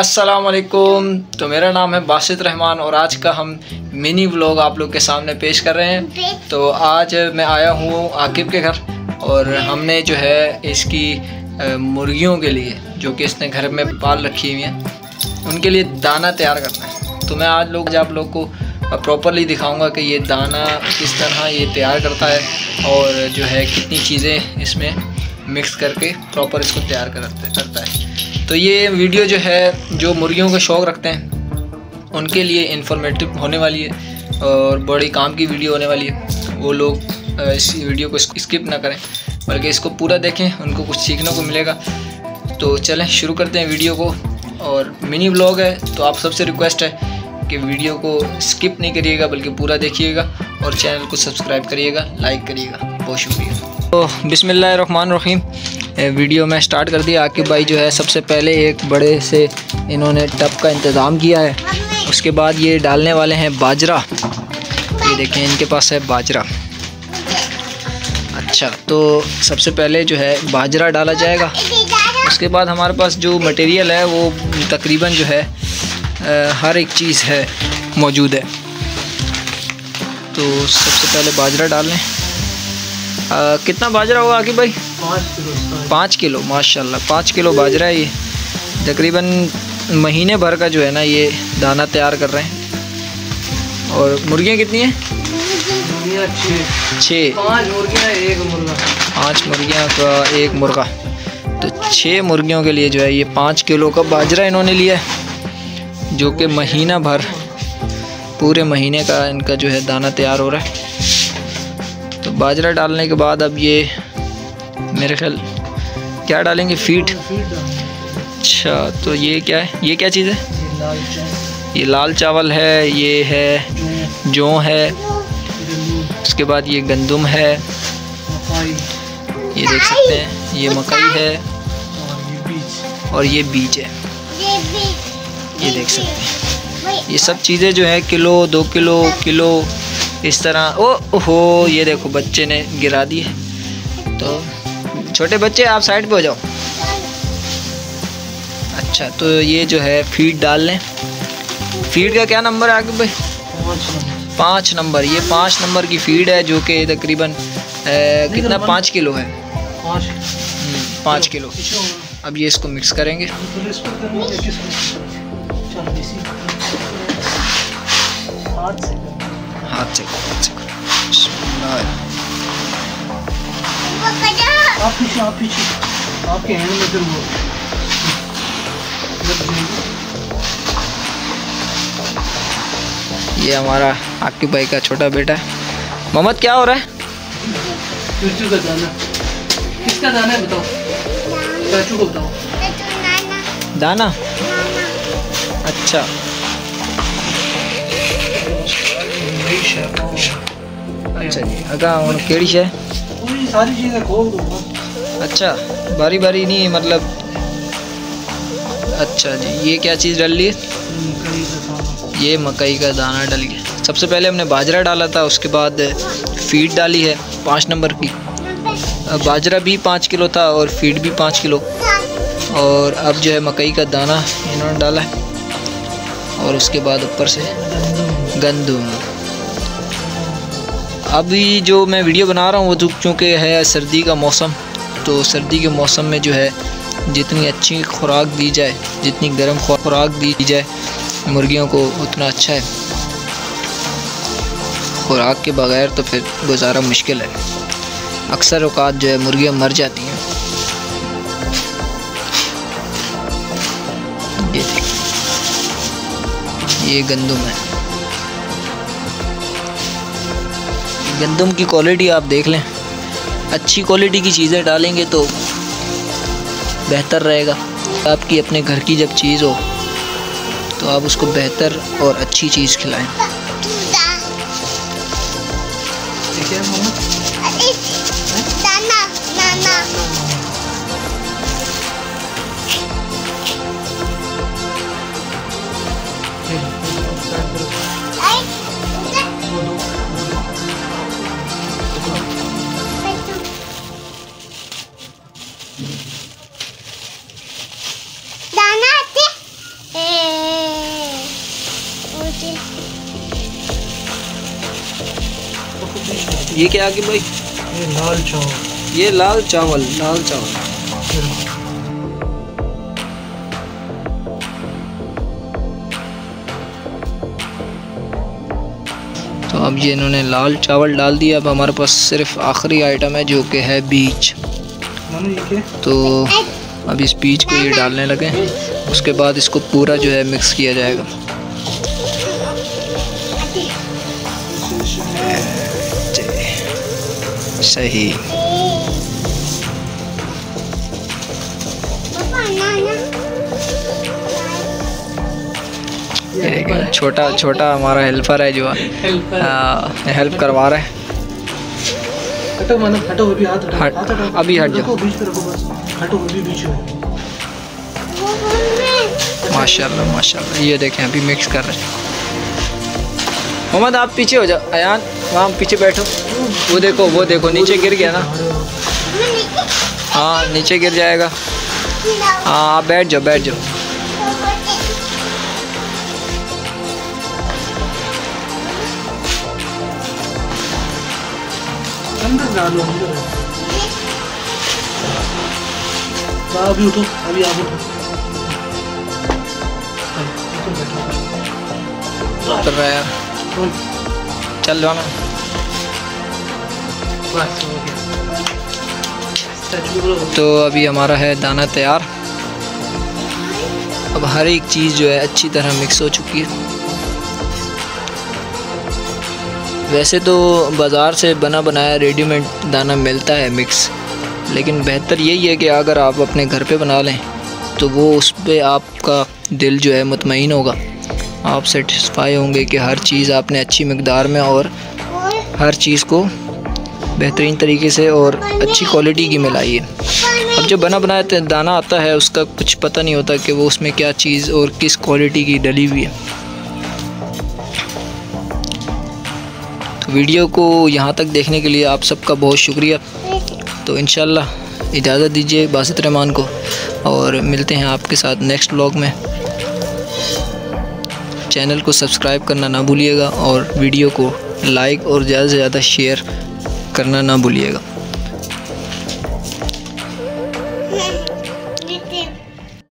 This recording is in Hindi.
अस्सलाम वालेकुम। तो मेरा नाम है बासित रहमान और आज का हम मिनी व्लॉग आप लोग के सामने पेश कर रहे हैं। तो आज मैं आया हूँ आकिब के घर और हमने जो है इसकी मुर्गियों के लिए जो कि इसने घर में पाल रखी हुई हैं उनके लिए दाना तैयार करना है। तो मैं आज आप लोग को प्रॉपरली दिखाऊंगा कि ये दाना किस तरह ये तैयार करता है और जो है कितनी चीज़ें इसमें मिक्स करके प्रॉपर इसको तैयार करता है। तो ये वीडियो जो है जो मुर्गियों का शौक़ रखते हैं उनके लिए इन्फॉर्मेटिव होने वाली है और बड़ी काम की वीडियो होने वाली है। वो लोग इस वीडियो को स्किप ना करें बल्कि इसको पूरा देखें, उनको कुछ सीखने को मिलेगा। तो चलें शुरू करते हैं वीडियो को। और मिनी व्लॉग है तो आप सबसे रिक्वेस्ट है कि वीडियो को स्किप नहीं करिएगा बल्कि पूरा देखिएगा और चैनल को सब्सक्राइब करिएगा, लाइक करिएगा। बहुत शुक्रिया। तो बिस्मिल्लाहिर्रहमानिर्रहीम वीडियो में स्टार्ट कर दिया। आकिब भाई जो है सबसे पहले एक बड़े से इन्होंने टब का इंतज़ाम किया है। उसके बाद ये डालने वाले हैं बाजरा। ये देखें इनके पास है बाजरा। अच्छा, तो सबसे पहले जो है बाजरा डाला जाएगा। उसके बाद हमारे पास जो मटेरियल है वो तकरीबन जो है हर एक चीज़ है मौजूद है। तो सबसे पहले बाजरा डाल लें। कितना बाजरा होगा आकिब भाई? 5 किलो। माशाल्लाह 5 किलो बाजरा है। ये तकरीबन महीने भर का जो है ना ये दाना तैयार कर रहे हैं। और मुर्गियाँ कितनी हैं? 6। 5 मुर्गियाँ, 1 मुर्गा। 5 मुर्गियाँ का 1 मुर्गा। तो 6 मुर्गियों के लिए जो है ये 5 किलो का बाजरा इन्होंने लिया है, जो कि महीना भर पूरे महीने का इनका जो है दाना तैयार हो रहा है। तो बाजरा डालने के बाद अब ये मेरे ख्याल क्या डालेंगे? फीड। अच्छा, तो ये क्या है? ये क्या चीज़ है? ये लाल चावल है, ये है जौ है, उसके बाद ये गंदम है, ये देख सकते हैं ये मकई है और ये बीज है, ये देख सकते हैं। ये सब चीज़ें जो है किलो 2 किलो इस तरह। ओहो, ये देखो बच्चे ने गिरा दी है। तो छोटे बच्चे आप साइड पे हो जाओ। अच्छा, तो ये जो है फीड डाल लें। फीड का क्या नंबर है आगे भाई? 5 नंबर। ये 5 नंबर की फीड है जो कि तकरीबन कितना 5 किलो है। 5 किलो। अब ये इसको मिक्स करेंगे। हाथ से आपके हैंड में फिर वो ये हमारा आकिब भाई का छोटा बेटा है। मोहम्मद क्या हो रहा है? चूचू का दाना। किसका दाना है बताओ? चाचू को बताओ। दाना। अच्छा, अच्छा जी। अगा हूँ केड़ी शे? सारी चीज़ें खोल दूँगा। अच्छा, बारी बारी नहीं मतलब। अच्छा जी, ये क्या चीज़ डाल ली है? ये मकई का दाना डल गया। सबसे पहले हमने बाजरा डाला था, उसके बाद फीड डाली है 5 नंबर की। बाजरा भी 5 किलो था और फीड भी 5 किलो। और अब जो है मकई का दाना इन्होंने डाला है और उसके बाद ऊपर से गंदम। अभी जो मैं वीडियो बना रहा हूँ वो तो चूँकि है सर्दी का मौसम, तो सर्दी के मौसम में जो है जितनी अच्छी खुराक दी जाए, जितनी गर्म खुराक दी जाए मुर्गियों को उतना अच्छा है। खुराक के बगैर तो फिर गुजारा मुश्किल है। अक्सर औकात जो है मुर्गियाँ मर जाती हैं। ये गंदम है। गंदम की क्वालिटी आप देख लें, अच्छी क्वालिटी की चीज़ें डालेंगे तो बेहतर रहेगा। आपकी अपने घर की जब चीज़ हो तो आप उसको बेहतर और अच्छी चीज़ खिलाएं। ये क्या आगे भाई? ये लाल चावल। ये लाल चावल, लाल चावल। तो अब ये इन्होंने लाल चावल डाल दिया। अब हमारे पास सिर्फ आखिरी आइटम है जो कि है बीज। तो अब इस बीज को ये डालने लगे, उसके बाद इसको पूरा जो है मिक्स किया जाएगा। सही। छोटा छोटा हमारा हेल्पर है जो हेल्प करवा रहा है। हटो मानव, हटो अभी हाथ हटो, हट, हाथ हटो, अभी हट जाओ। बीच पे रखो बस, हटो अभी बीच में। माशाल्लाह माशाल्लाह। ये देखें अभी मिक्स कर रहे हैं। मोहम्मद आप पीछे हो जाओ, अयान वहाँ पीछे बैठो। वो देखो नीचे गिर गया ना। हाँ नीचे गिर जाएगा। हाँ आप बैठ जाओ, बैठ जाओ। अंदर डालो, अंदर। अभी उठो, अभी आप उठो। उतर रहा है यार, चल जाना। तो अभी हमारा है दाना तैयार। अब हर एक चीज़ जो है अच्छी तरह मिक्स हो चुकी है। वैसे तो बाज़ार से बना बनाया रेडीमेड दाना मिलता है मिक्स, लेकिन बेहतर यही है कि अगर आप अपने घर पे बना लें तो वो उस पर आपका दिल जो है मुतमईन होगा। आप सेटिस्फाई होंगे कि हर चीज़ आपने अच्छी मिकदार में और हर चीज़ को बेहतरीन तरीके से और अच्छी क्वालिटी की मिलाई है। अब जो बना बनाया दाना आता है उसका कुछ पता नहीं होता कि वो उसमें क्या चीज़ और किस क्वालिटी की डली हुई है। तो वीडियो को यहाँ तक देखने के लिए आप सबका बहुत शुक्रिया। तो इंशाल्लाह इजाज़त दीजिए बासित रहमान को, और मिलते हैं आपके साथ नेक्स्ट व्लॉग में। चैनल को सब्सक्राइब करना ना भूलिएगा और वीडियो को लाइक और ज़्यादा से ज़्यादा शेयर करना ना भूलिएगा।